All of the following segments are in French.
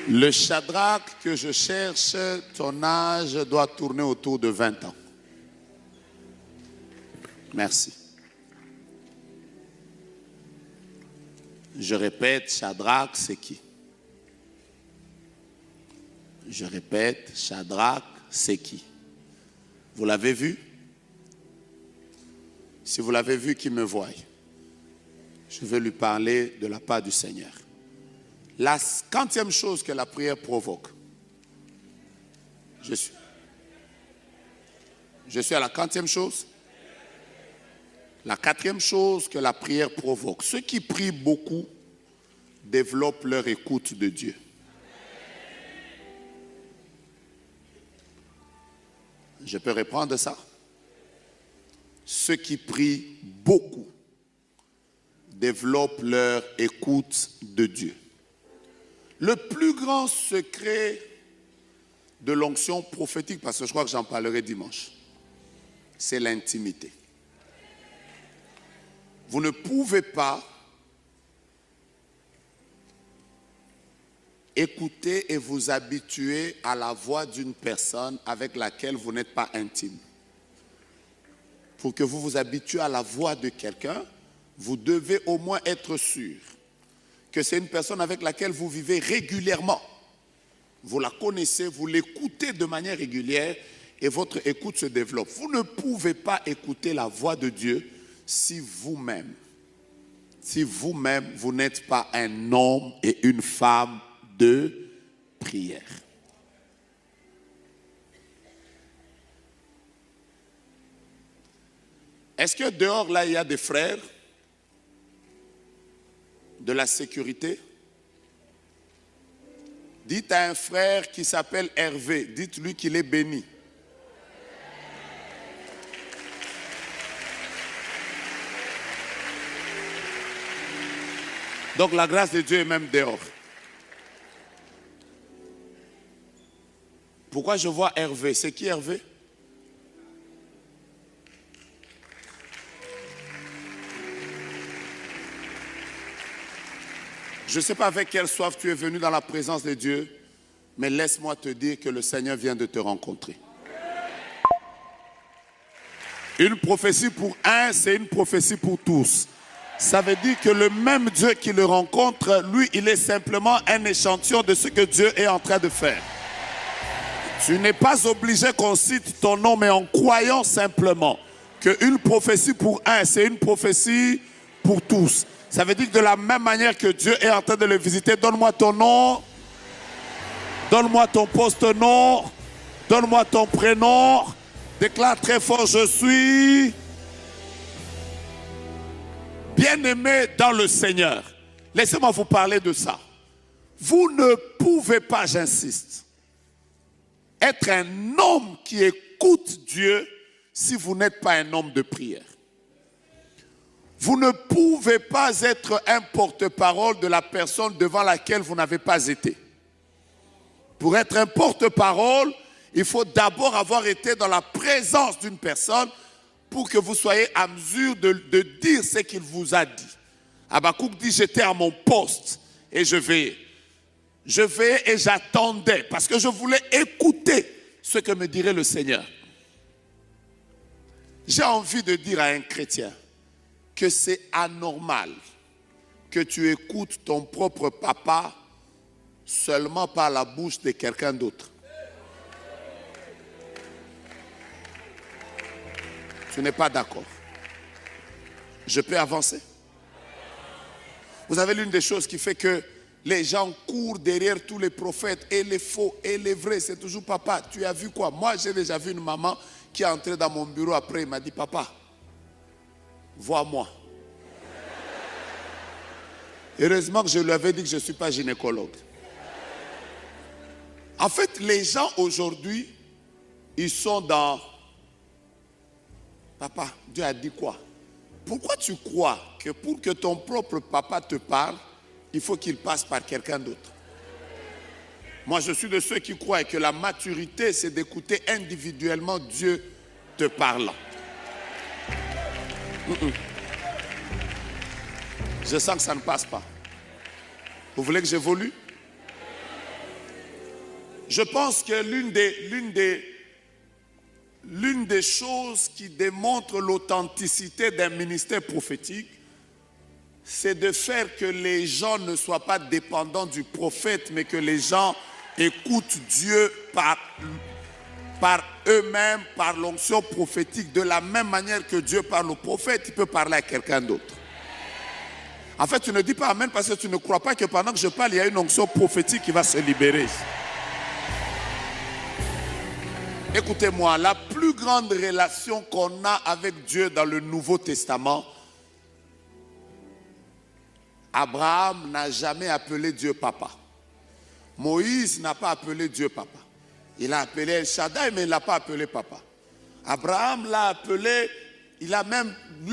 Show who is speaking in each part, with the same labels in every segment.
Speaker 1: Le Shadrach que je cherche, ton âge doit tourner autour de 20 ans. Merci. Je répète, Shadrach, c'est qui? Je répète, Shadrach, c'est qui? Vous l'avez vu? Si vous l'avez vu, qu'il me voie. Je vais lui parler de la part du Seigneur. La 40e chose que la prière provoque. Je suis à la 40e chose. La 4e chose que la prière provoque. Ceux qui prient beaucoup développent leur écoute de Dieu. Je peux reprendre ça? Ceux qui prient beaucoup développent leur écoute de Dieu. Le plus grand secret de l'onction prophétique, parce que je crois que j'en parlerai dimanche, c'est l'intimité. Vous ne pouvez pas écouter et vous habituer à la voix d'une personne avec laquelle vous n'êtes pas intime. Pour que vous vous habituez à la voix de quelqu'un, vous devez au moins être sûr que c'est une personne avec laquelle vous vivez régulièrement. Vous la connaissez, vous l'écoutez de manière régulière et votre écoute se développe. Vous ne pouvez pas écouter la voix de Dieu si vous-même, vous n'êtes pas un homme et une femme de prière. Est-ce que dehors, là, il y a des frères de la sécurité? Dites à un frère qui s'appelle Hervé, dites-lui qu'il est béni. Donc la grâce de Dieu est même dehors. Pourquoi je vois Hervé? C'est qui Hervé? Je ne sais pas avec quelle soif tu es venu dans la présence de Dieu, mais laisse-moi te dire que le Seigneur vient de te rencontrer. Une prophétie pour un, c'est une prophétie pour tous. Ça veut dire que le même Dieu qui le rencontre, lui, il est simplement un échantillon de ce que Dieu est en train de faire. Tu n'es pas obligé qu'on cite ton nom, mais en croyant simplement qu'une prophétie pour un, c'est une prophétie pour tous. Ça veut dire que de la même manière que Dieu est en train de le visiter, donne-moi ton nom, donne-moi ton poste-nom, donne-moi ton prénom, déclare très fort, je suis bien-aimé dans le Seigneur. Laissez-moi vous parler de ça. Vous ne pouvez pas, j'insiste, être un homme qui écoute Dieu si vous n'êtes pas un homme de prière. Vous ne pouvez pas être un porte-parole de la personne devant laquelle vous n'avez pas été. Pour être un porte-parole, il faut d'abord avoir été dans la présence d'une personne pour que vous soyez à mesure de dire ce qu'il vous a dit. Habakkuk dit, j'étais à mon poste et je veillais. Je veillais et j'attendais parce que je voulais écouter ce que me dirait le Seigneur. J'ai envie de dire à un chrétien que c'est anormal que tu écoutes ton propre papa seulement par la bouche de quelqu'un d'autre. Tu n'es pas d'accord. Je peux avancer. Vous avez l'une des choses qui fait que les gens courent derrière tous les prophètes, et les faux et les vrais. C'est toujours papa. Tu as vu quoi? Moi, j'ai déjà vu une maman qui est entrée dans mon bureau après. Il m'a dit, papa, vois-moi. Heureusement que je lui avais dit que je ne suis pas gynécologue. En fait, les gens aujourd'hui, ils sont dans... Papa, Dieu a dit quoi? Pourquoi tu crois que pour que ton propre papa te parle, il faut qu'il passe par quelqu'un d'autre? Moi, je suis de ceux qui croient que la maturité, c'est d'écouter individuellement Dieu te parlant. Je sens que ça ne passe pas. Vous voulez que j'évolue? Je pense que l'une des choses qui démontre l'authenticité d'un ministère prophétique, c'est de faire que les gens ne soient pas dépendants du prophète, mais que les gens écoutent Dieu par eux-mêmes, par l'onction prophétique. De la même manière que Dieu parle au prophète, il peut parler à quelqu'un d'autre. En fait, tu ne dis pas amen parce que tu ne crois pas que pendant que je parle, il y a une onction prophétique qui va se libérer. Écoutez-moi, la plus grande relation qu'on a avec Dieu dans le Nouveau Testament, Abraham n'a jamais appelé Dieu papa. Moïse n'a pas appelé Dieu papa. Il a appelé El Shaddai, mais il ne l'a pas appelé papa. Abraham l'a appelé, lui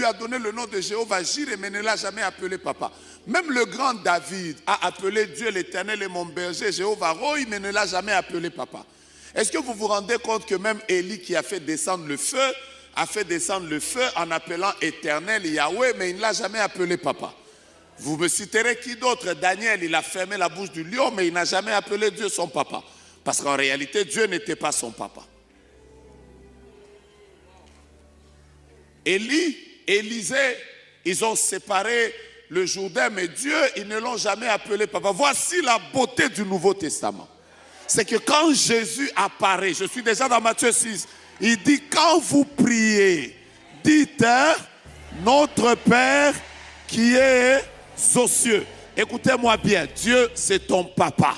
Speaker 1: a donné le nom de Jéhovah Jireh, mais ne l'a jamais appelé papa. Même le grand David a appelé Dieu l'Éternel et mon berger, Jéhovah Rohi, mais ne l'a jamais appelé papa. Est-ce que vous vous rendez compte que même Élie qui a fait descendre le feu, a fait descendre le feu en appelant Éternel Yahweh, mais il ne l'a jamais appelé papa. Vous me citerez qui d'autre? Daniel, il a fermé la bouche du lion, mais il n'a jamais appelé Dieu son papa. Parce qu'en réalité, Dieu n'était pas son papa. Élie, Élisée, ils ont séparé le Jourdain, mais Dieu, ils ne l'ont jamais appelé papa. Voici la beauté du Nouveau Testament. C'est que quand Jésus apparaît, je suis déjà dans Matthieu 6, il dit quand vous priez, dites notre Père qui est aux cieux. Écoutez-moi bien, Dieu c'est ton papa.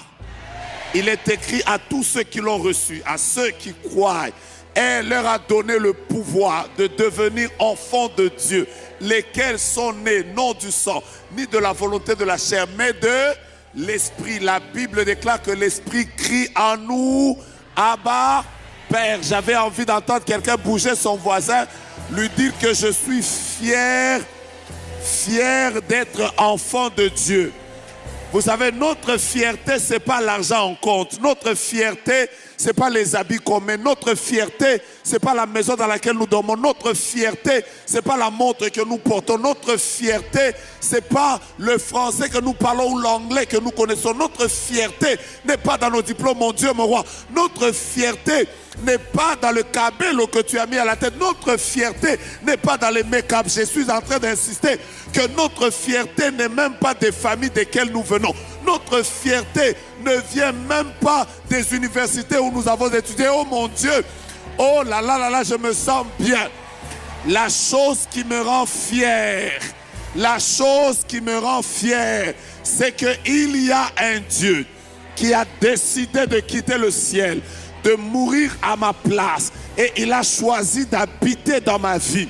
Speaker 1: Il est écrit à tous ceux qui l'ont reçu, à ceux qui croient, et leur a donné le pouvoir de devenir enfants de Dieu, lesquels sont nés non du sang, ni de la volonté de la chair, mais de l'Esprit. La Bible déclare que l'Esprit crie en nous, Abba, Père. J'avais envie d'entendre quelqu'un bouger son voisin, lui dire que je suis fier d'être enfant de Dieu. Vous savez, notre fierté, ce n'est pas l'argent en compte. Notre fierté, ce n'est pas les habits qu'on met. Notre fierté, ce n'est pas la maison dans laquelle nous dormons. Notre fierté, ce n'est pas la montre que nous portons. Notre fierté, ce n'est pas le français que nous parlons ou l'anglais que nous connaissons. Notre fierté n'est pas dans nos diplômes, mon Dieu, mon roi. Notre fierté n'est pas dans le cabello que tu as mis à la tête. Notre fierté n'est pas dans les make-up. Je suis en train d'insister que notre fierté n'est même pas des familles desquelles nous venons. Notre fierté ne vient même pas des universités où nous avons étudié. Oh mon Dieu, oh là là là là, je me sens bien. La chose qui me rend fier, c'est qu'il y a un Dieu qui a décidé de quitter le ciel, de mourir à ma place, et il a choisi d'habiter dans ma vie.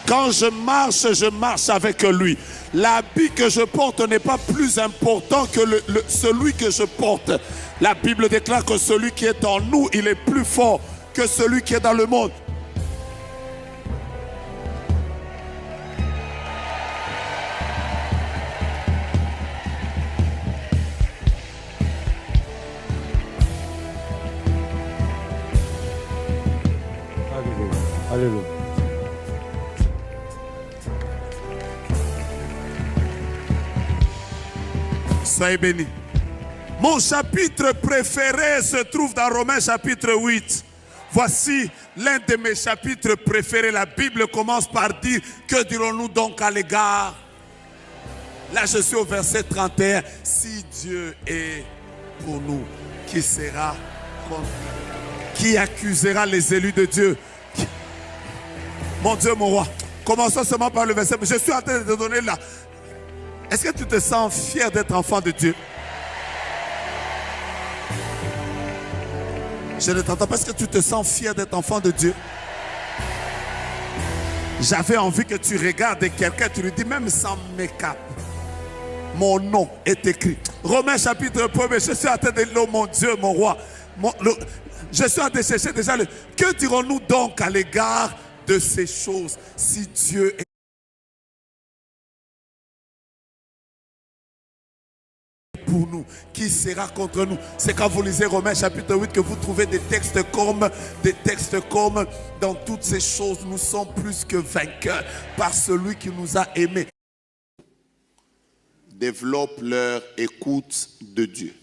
Speaker 1: Quand je marche avec lui. L'habit que je porte n'est pas plus important que celui que je porte. La Bible déclare que celui qui est en nous, il est plus fort que celui qui est dans le monde.
Speaker 2: Alléluia. Alléluia.
Speaker 1: Soyez bénis. Mon chapitre préféré se trouve dans Romains chapitre 8. Voici l'un de mes chapitres préférés. La Bible commence par dire, que dirons-nous donc à l'égard? Là je suis au verset 31. Si Dieu est pour nous, qui sera contre nous? Qui accusera les élus de Dieu? Mon Dieu, mon roi. Commençons seulement par le verset. Je suis en train de te donner là. Est-ce que tu te sens fier d'être enfant de Dieu? Je ne t'entends pas. Est-ce que tu te sens fier d'être enfant de Dieu? J'avais envie que tu regardes quelqu'un, tu lui dis, même sans make-up, mon nom est écrit. Romains chapitre 1, je suis en train de dire, mon Dieu, mon roi. Je suis en train de chercher déjà le... Que dirons-nous donc à l'égard de ces choses si Dieu est pour nous, qui sera contre nous? C'est quand vous lisez Romains chapitre 8 que vous trouvez des textes comme dans toutes ces choses nous sommes plus que vainqueurs par celui qui nous a aimés. Développe leur écoute de Dieu.